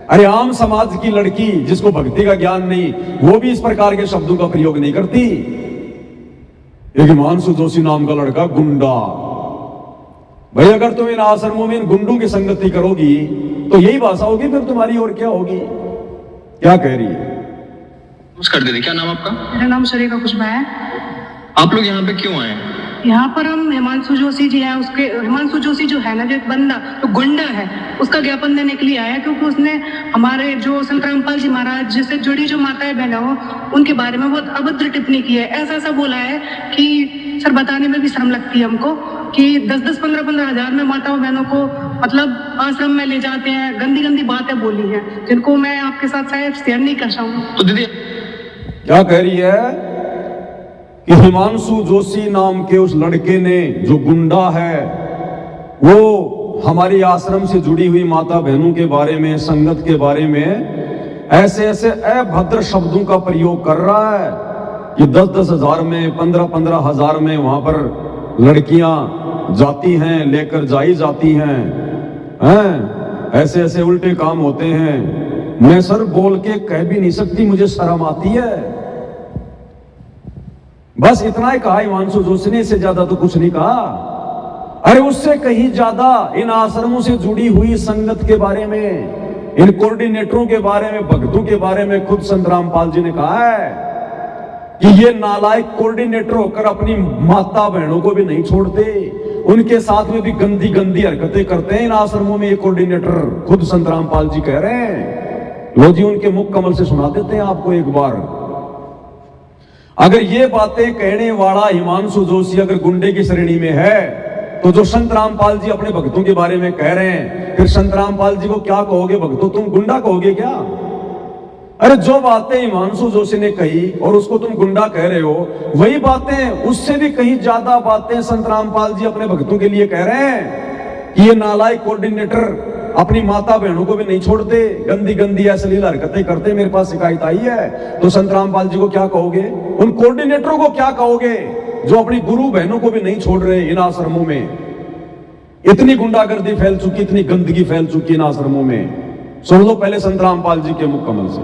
अरे आम समाज की लड़की जिसको भक्ति का ज्ञान नहीं, वो भी इस प्रकार के शब्दों का प्रयोग नहीं करती। एक हिमांशु जोशी नाम का लड़का गुंडा। भाई अगर तुम इन आश्रमों में इन गुंडों की संगति करोगी तो यही भाषा होगी फिर तुम्हारी, और क्या होगी? क्या कह रही है? कर दे। क्या नाम आपका? मेरा नाम शरीका कुशबा है। आप लोग यहाँ पे क्यों आए? यहाँ पर हम हिमांशु जोशी जी हैं, उसके हिमांशु जोशी जो है ना, जो एक बंदा तो गुंडा है, उसका ज्ञापन देने के लिए आया, क्योंकि उसने हमारे जो संत रामपाल जी महाराज जिससे जुड़ी जो माताएं बहना हो उनके बारे में बहुत अभद्र टिप्पणी की है। ऐसा ऐसा बोला है कि सर बताने में भी शर्म लगती है हमको कि 10-10, 15-15 हजार में माताओं बहनों को मतलब आश्रम में ले जाते हैं। गंदी गंदी बातें बोली हैं जिनको मैं आपके साथ शायद शेयर नहीं कर सकूँ। तो दीदी क्या कह रही है कि हिमांशु जोशी नाम के उस लड़के ने, जो गुंडा है, वो हमारी आश्रम से जुड़ी हुई माता बहनों के बारे में, संगत के बारे में ऐसे ऐसे अभद्र शब्दों का प्रयोग कर रहा है कि 10-10 हजार में, 15-15 हजार में वहां पर लड़कियां जाती हैं, लेकर जाई जाती हैं। ऐसे ऐसे उल्टे काम होते हैं। मैं सर बोल के कह भी नहीं सकती, मुझे शर्म आती है। बस इतना ही कहा हिमांशु जोशी ने, इससे ज्यादा तो कुछ नहीं कहा। अरे उससे कहीं ज्यादा इन आश्रमों से जुड़ी हुई संगत के बारे में, इन कोऑर्डिनेटरों के बारे में, भक्तों के बारे में खुद संत रामपाल जी ने कहा है कि ये नालायक कोऑर्डिनेटर होकर अपनी माता बहनों को भी नहीं छोड़ते, उनके साथ में भी गंदी गंदी हरकतें करते हैं इन आश्रमों में ये कोऑर्डिनेटर। खुद संत रामपाल जी कह रहे हैं। लो जी, उनके मुख कमल से सुना देते हैं आपको एक बार। अगर ये बातें कहने वाला हिमांशु जोशी अगर गुंडे की श्रेणी में है, तो जो संत रामपाल जी अपने भक्तों के बारे में कह रहे हैं, फिर संत रामपाल जी को क्या कहोगे? भक्तों, तुम गुंडा कहोगे क्या? अरे जो बातें हिमांशु जोशी ने कही और उसको तुम गुंडा कह रहे हो, वही बातें, उससे भी कहीं ज्यादा बातें संत रामपाल जी अपने भक्तों के लिए कह रहे हैं कि ये नालायक कोऑर्डिनेटर अपनी माता बहनों को भी नहीं छोड़ते, गंदी गंदी अश्लील हरकतें करते। मेरे पास शिकायत आई है। तो संत रामपाल जी को क्या कहोगे? उन कोऑर्डिनेटरों को क्या कहोगे जो अपनी गुरु बहनों को भी नहीं छोड़ रहे इन आश्रमों में? इतनी गुंडागर्दी फैल चुकी, इतनी गंदगी फैल चुकी इन आश्रमों में। सुन लो पहले संत रामपाल जी के मुख कमल से।